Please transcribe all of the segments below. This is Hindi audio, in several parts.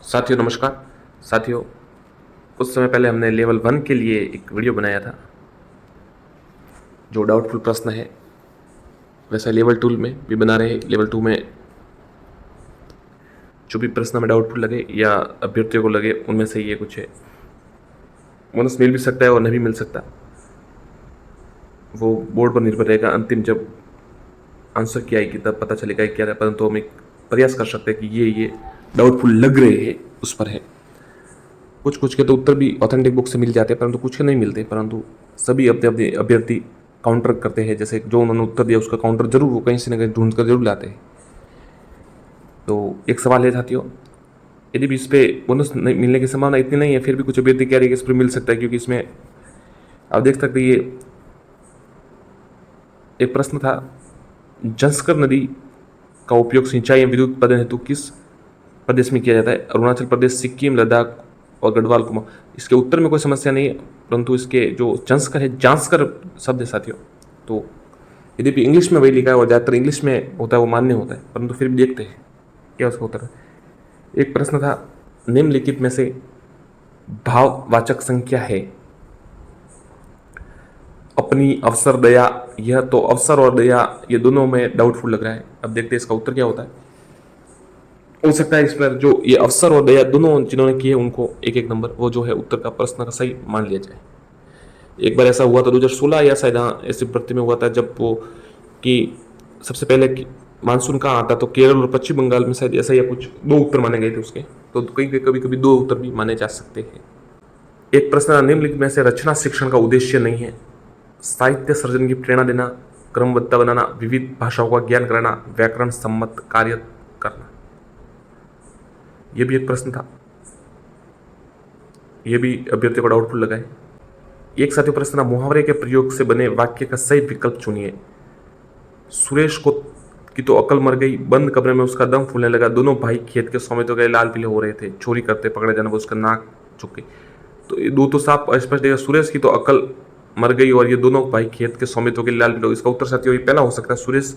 साथियों नमस्कार। साथियों, कुछ समय पहले हमने लेवल 1 के लिए एक वीडियो बनाया था जो डाउटफुल प्रश्न है। वैसे लेवल 2 में भी बना रहे। लेवल 2 में जो भी प्रश्न हमें डाउटफुल लगे या अभ्यर्थियों को लगे उनमें से ये कुछ है। बोनस मिल भी सकता है और नहीं भी मिल सकता, वो बोर्ड पर निर्भर रहेगा। अंतिम जब आंसर की आएगी तब पता चलेगा क्या है, परंतु हम एक प्रयास कर सकते हैं कि ये डाउटफुल लग रहे हैं उस पर है। कुछ कुछ के तो उत्तर भी ऑथेंटिक बुक से मिल जाते हैं, परंतु कुछ के नहीं मिलते। परंतु सभी अपने अपने अभ्यर्थी काउंटर करते हैं, जैसे जो उन्होंने उत्तर दिया उसका काउंटर जरूर वो कहीं से न कहीं ढूंढ कर जरूर लाते हैं। तो एक सवाल है साथियों, यदि भी इस पर बोनस मिलने की संभावना इतनी नहीं है, फिर भी कुछ अभ्यर्थी कह रही है कि इस पर मिल सकता है, क्योंकि इसमें आप देख सकते हैं ये एक प्रश्न था, जंस्कर नदी का उपयोग सिंचाई एवं विद्युत उत्पादन हेतु किस प्रदेश में किया जाता है? अरुणाचल प्रदेश, सिक्किम, लद्दाख और गढ़वाल कुमाऊं। इसके उत्तर में कोई समस्या नहीं है, परंतु इसके जो जंस्कर है, जांस्कर शब्द है साथियों। तो यदि भी इंग्लिश में वही लिखा है और ज़्यादातर इंग्लिश में होता है, वो मान्य होता है, परंतु फिर भी देखते हैं क्या उसका उत्तर है। एक प्रश्न था, निम्नलिखित में से भाववाचक संख्या है? अपनी, अवसर, दया। यह तो अवसर और दया ये दोनों में डाउटफुल लग रहा है। अब देखते हैं इसका उत्तर क्या होता है। हो सकता है इस पर जो ये अवसर और दया दोनों जिन्होंने किए उनको एक एक नंबर, वो जो है उत्तर का प्रश्न का सही मान लिया जाए। एक बार ऐसा हुआ था 2016 या शायद ऐसी भर्ती में हुआ था, जब वो कि सबसे पहले मानसून कहाँ आता, तो केरल और पश्चिम बंगाल में शायद ऐसा या कुछ दो उत्तर माने गए थे उसके। तो कहीं कभी कभी दो उत्तर भी माने जा सकते हैं। एक प्रश्न, निम्नलिखित में से रचना शिक्षण का उद्देश्य नहीं है? साहित्य सर्जन की प्रेरणा देना, क्रमबद्धता बनाना, विविध भाषाओं का ज्ञान कराना, व्याकरण सम्मत कार्य करना। यह भी एक प्रश्न था, यह भी अभ्यर्थी को डाउटफुल लगा है। एक साथियों प्रश्न, मुहावरे के प्रयोग से बने वाक्य का सही विकल्प चुनिए। सुरेश को की तो अकल मर गई, बंद कमरे में उसका दम फूलने लगा, दोनों भाई खेत के सौमे गए लाल पीले हो रहे थे, चोरी करते पकड़े जाने पर उसका नाक झुक गई। तो ये दो तो साफ स्पष्ट है, सुरेश की तो अकल मर गई और ये दोनों भाई खेत के सौमे गए लाल पीले। इसका उत्तर साथियों ये पहला हो सकता है, सुरेश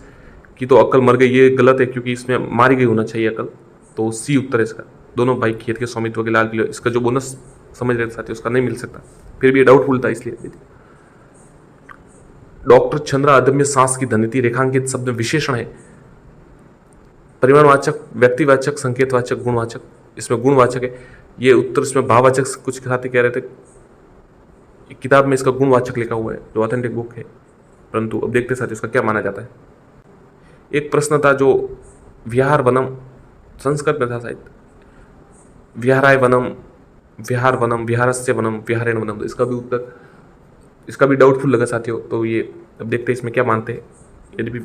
की तो अकल मर गई। ये गलत है क्योंकि इसमें मारी गई होना चाहिए अकल, तो सी उत्तर है इसका। दोनों भाई खेत के स्वामित्व के लाल पीले, इसका जो बोनस समझ रहे साथी उसका नहीं मिल सकता, फिर भी ये डाउटफुल था इसलिए। डॉक्टर चंद्रा अदम्य सांस की धनिति रेखांकित शब्द विशेषण है? परिमाणवाचक, व्यक्तिवाचक, संकेतवाचक, गुणवाचक। इसमें गुणवाचक है ये उत्तर। इसमें भाववाचक कुछ साथी कह रहे थे, किताब में इसका गुणवाचक लिखा हुआ है जो ऑथेंटिक बुक है, परंतु अब देखते साथी उसका क्या माना जाता है। एक प्रश्न था जो विहार वनम, संस्कृत में था शायद, विहाराय वनम, विहार वनम, विहारस्य वनम, विहारेण वनम। इसका भी उत्तर, इसका भी डाउटफुल लगा साथियों। तो ये अब देखते हैं इसमें क्या मानते हैं। यदि भी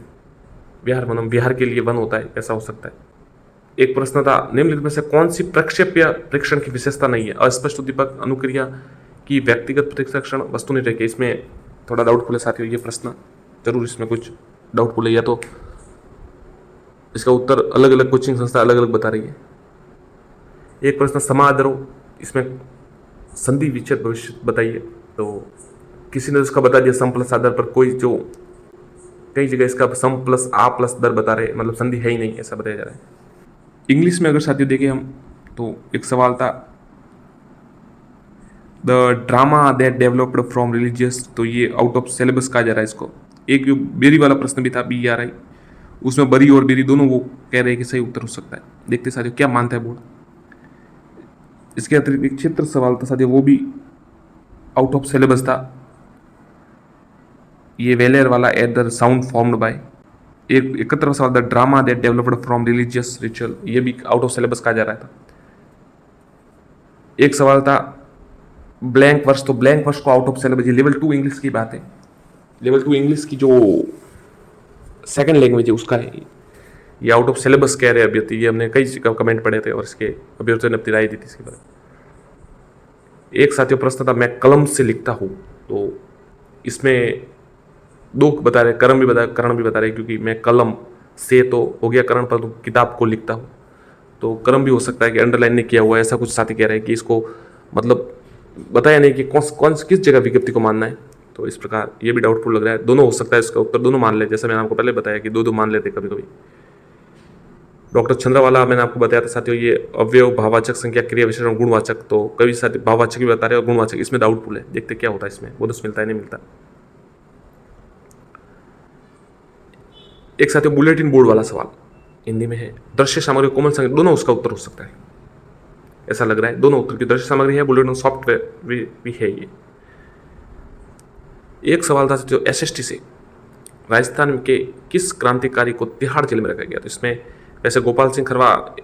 विहार वनम विहार के लिए वन होता है, ऐसा हो सकता है। एक प्रश्न था, निम्नलिखित में से कौन सी प्रक्षेप्य परीक्षण की विशेषता नहीं है? अस्पष्ट उद्दीपक, अनुक्रिया की व्यक्तिगत परीक्षण, वस्तुनिष्ठ। इसमें थोड़ा डाउटफुल है साथियों ये प्रश्न, जरूर इसमें कुछ डाउटफुल है, या तो इसका उत्तर अलग अलग कोचिंग संस्था अलग अलग बता रही है। एक प्रश्न, समादरो, इसमें संधि विच्छेद भविष्य बताइए। तो किसी ने इसका बता दिया सम प्लस आदर पर, कोई जो कई जगह इसका सम प्लस आ प्लस दर बता रहे, मतलब संधि है ही नहीं, ऐसा बताया जा रहा है। इंग्लिश में अगर साथियों देखें हम, तो एक सवाल था, the drama that developed from religious. तो ये आउट ऑफ सिलेबस कहा जा रहा है इसको। एक जो बेरी वाला प्रश्न भी था, BRI, उसमें बरी और बेरी दोनों वो कह रहे हैं कि सही उत्तर हो सकता है। देखते साथियों क्या मानता है बोर्ड। इसके अतिरिक्त एक क्षेत्र सवाल था साथियों, वो भी आउट ऑफ सिलेबस था, ये वेलेर वाला, at the sound formed by. एक 71वां सवाल, the drama that developed from religious ritual, ये भी आउट ऑफ सिलेबस कहा जा रहा था। एक सवाल था ब्लैंक वर्स, तो ब्लैंक वर्स को आउट ऑफ सिलेबस, ये लेवल 2 इंग्लिश की बात है। लेवल 2 इंग्लिश की जो सेकंड लैंग्वेज है उसका है, ये आउट ऑफ सिलेबस कह रहे हैं अभ्यर्थी। ये हमने कई कमेंट पढ़े थे और इसके अभ्यर्थियों ने अपनी राय दी थी इसके बारे में। एक साथियों प्रश्न था, मैं कलम से लिखता हूँ। तो इसमें दो बता रहे, करण भी बता रहे, क्योंकि मैं कलम से तो हो गया करण, पर किताब को लिखता हूँ, तो कर्म भी हो सकता है कि अंडरलाइन नहीं किया हुआ है, ऐसा कुछ साथी कह रहे हैं कि इसको मतलब बताया नहीं कि कौन किस जगह विज्ञप्ति को मानना है। तो इस प्रकार ये भी डाउटफुल लग रहा है। दोनों हो सकता है, इसका उत्तर दोनों मान ले, जैसे मैंने आपको पहले बताया कि दो मान लेते कभी कभी। डॉक्टर चंद्रवाला मैंने आपको बताया था साथियों, ये अवयव, भाववाचक, संज्ञा, क्रिया विशेषण, गुणवाचक, तो कभी साथी भाववाचक भी बता रहे और गुणवाचक, इसमें डाउटफुल है। देखते क्या होता है इसमें, बोनस मिलता है नहीं मिलता। एक साथियों बुलेटिन बोर्ड वाला सवाल हिंदी में है, दृश्य सामग्री, कोमल संगीत, दोनों उसका उत्तर हो सकता है, ऐसा लग रहा है। दोनों उत्तर की दृश्य सामग्री है, बुलेटिन सॉफ्टवेयर भी है ये। एक सवाल था जो एसएसटी से, राजस्थान के किस क्रांतिकारी को तिहाड़ जेल में रखा गया? तो इसमें वैसे गोपाल सिंह खरवा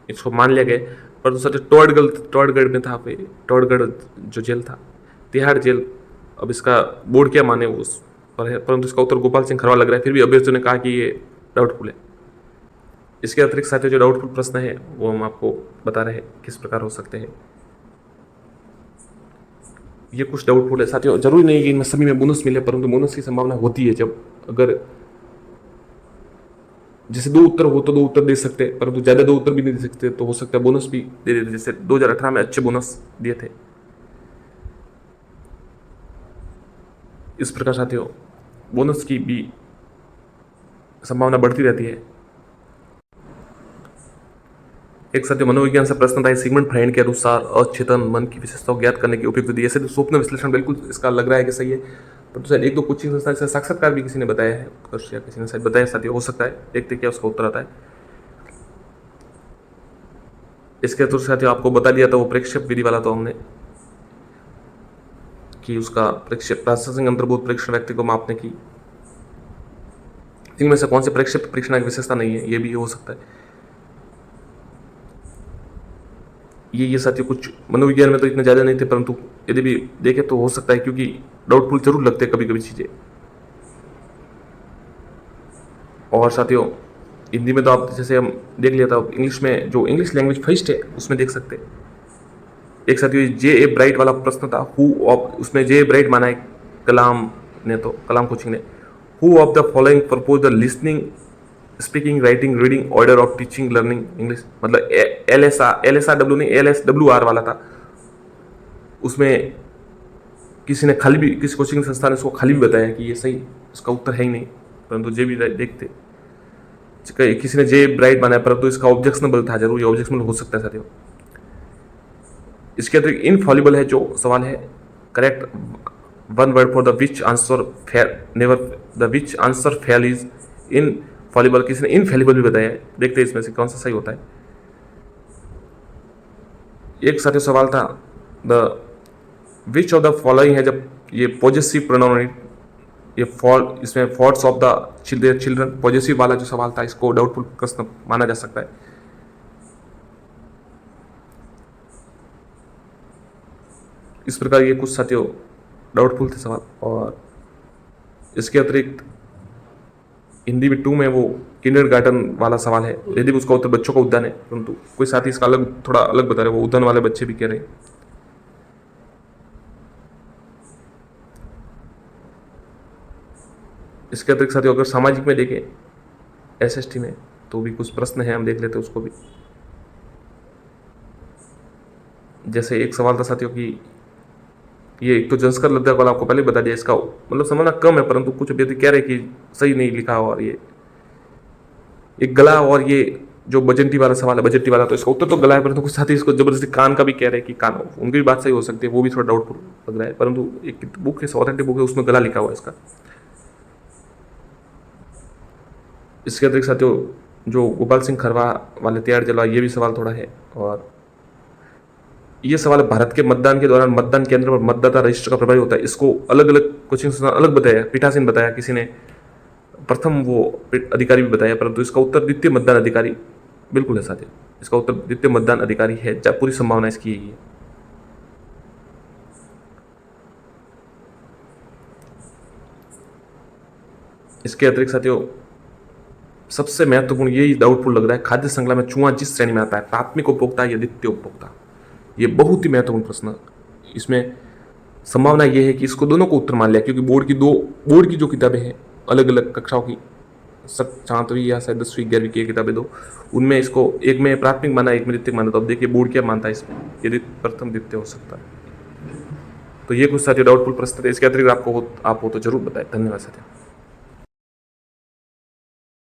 इसको मान लिया गया, पर दूसरा टोडगढ़ में था, टोडगढ़ जो जेल था, तिहाड़ जेल, अब इसका बोर्ड क्या माने उस पर है, परंतु इसका उत्तर गोपाल सिंह खरवा लग रहा है। फिर भी अभ्यर्थियों ने कहा कि ये डाउटफुल है। इसके अतिरिक्त साथियों जो डाउटफुल प्रश्न है वो हम आपको बता रहे हैं किस प्रकार हो सकते हैं। ये कुछ डाउटफुल है साथियों, जरूरी नहीं कि इनमें सभी में बोनस मिले, परंतु बोनस की संभावना होती है। जब अगर जैसे 2 उत्तर हो तो 2 उत्तर दे सकते हैं, परंतु ज्यादा 2 उत्तर भी नहीं दे सकते, तो हो सकता है बोनस भी दे देते, जैसे 2018 में अच्छे बोनस दिए थे। इस प्रकार साथियों बोनस की भी संभावना बढ़ती रहती है। एक साथियों मनोविज्ञान से प्रश्न था, सिगमंड फ्राइड के अनुसार अचेतन मन की विशेषताओं ज्ञात करने की उपयुक्त विधि। ऐसे तो स्वप्न विश्लेषण बिल्कुल इसका लग रहा है कि सही है, परंतु शायद 1-2 कोचिंग संस्थान से साक्षात्कार भी किसी ने बताया है, उत्कर्ष या किसी ने शायद बताया साथियों, हो सकता है। देखते क्या उसका उत्तर आता है। इसके अतिरिक्त साथियों आपको बता दिया था वो प्रेक्षेप विधि वाला, तो हमने कि उसका प्रेक्षेप प्रासंगिक अंतर्भूत प्रेक्षण व्यक्ति को मापने की, इनमें से कौन से प्रेक्षेप परीक्षण की विशेषता नहीं है, ये भी हो सकता है। ये साथियों कुछ मनोविज्ञान में तो इतने ज़्यादा नहीं थे, परंतु यदि भी देखें तो हो सकता है, क्योंकि डाउटफुल जरूर लगते हैं कभी कभी चीज़ें। और साथियों हिंदी में तो आप जैसे हम देख लिया था, इंग्लिश में जो इंग्लिश लैंग्वेज फर्स्ट है उसमें देख सकते हैं। एक साथियों J.A. ब्राइट वाला प्रश्न था, हु ऑफ, उसमें J.A. ब्राइट माना है कलाम ने, तो कलाम कोचिंग ने, who of the following propose the listening, speaking, writing, reading order of teaching learning English, मतलब LSRW नहीं, LSWR वाला था। उसमें किसी ने खाली भी, किसी कोचिंग संस्थान ने उसको खाली भी बताया कि ये सही, उसका उत्तर है ही नहीं, परंतु जे भी देखते किसी ने J ब्राइट बनाया, परंतु इसका ऑब्जेक्शनबल था, जरूर ये ऑब्जेक्शनबल हो सकता है साथियों। इसके अतिरिक्त इनफॉलिबल है जो सवाल है, correct 1 word for the which answer fail, never the which answer fail is Infallible, किसी ने इनफेलिबल भी बताया है। देखते हैं इसमें से कौन सा सही होता है। एक साथियों सवाल था, the which of the following है, जब ये पॉजेसिव प्रोनाउन, ये फॉल्ट, इसमें faults of the children, possessive वाला जो सवाल था, इसको डाउटफुल प्रश्न माना जा सकता है। इस प्रकार ये कुछ साथियों डाउटफुल थे सवाल। और इसके अतिरिक्त हिंदी में 2 में वो किंडरगार्टन वाला सवाल है, यदि उसका उत्तर बच्चों का उद्यान है, परंतु कोई साथी इसका अलग, थोड़ा अलग बता रहे, वो उद्यान वाले बच्चे भी कह रहे हैं। इसके अतिरिक्त साथियों अगर सामाजिक में देखें SST में, तो भी कुछ प्रश्न है, हम देख लेते हैं उसको भी। जैसे एक सवाल था साथियों कि ये एक तो जंस्कर लद्दाख वाला आपको पहले बता दिया, इसका मतलब संभावना कम है, परंतु कुछ अभ्यर्थी कह रहे कि सही नहीं लिखा, और ये गला, और ये जो बजंती वाला सवाल है, बजटी वाला, तो इसका उत्तर तो गला है, परंतु कुछ साथी इसको जबरदस्ती कान का भी कह रहे हैं कि कान, उनकी भी बात सही हो सकती है, वो भी थोड़ा डाउटफुल लग रहा है, परंतु एक बुक है, ऑथेंटिक बुक है, उसमें गला लिखा हुआ है इसका। इसके अतिरिक्त साथियों जो गोपाल सिंह खरवा वाले तिहाड़ जेल, ये भी सवाल थोड़ा है। और ये सवाल भारत के मतदान के दौरान मतदान केंद्र पर मतदाता रजिस्टर का प्रभारी होता है, इसको अलग अलग कोचिंग संस्थान अलग बताया, पीठासीन बताया, किसी ने प्रथम वो अधिकारी भी बताया, परंतु इसका उत्तर द्वितीय मतदान अधिकारी बिल्कुल है साथियों, इसका उत्तर द्वितीय मतदान अधिकारी है, पूरी संभावना इसकी यही है। इसके अतिरिक्त साथियों सबसे महत्वपूर्ण यही डाउटफुल लग रहा है, खाद्य श्रृंखला में चूहा जिस श्रेणी में आता है, प्राथमिक उपभोक्ता या द्वितीय उपभोक्ता, ये बहुत ही महत्वपूर्ण प्रश्न। इसमें संभावना यह है कि इसको दोनों को उत्तर मान लिया, क्योंकि बोर्ड की जो किताबें हैं अलग अलग कक्षाओं की, 7वीं या शायद 10वीं 11वीं की किताबें 2, उनमें इसको एक में प्राथमिक माना, एक में द्वितीय माना, तो अब देखिए बोर्ड क्या मानता है इसमें, यदि प्रथम द्वितीय हो सकता है। तो ये कुछ साथियों डाउटफुल प्रश्न थे। इसके अतिरिक्त आप हो तो जरूर बताएं। धन्यवाद साथियों।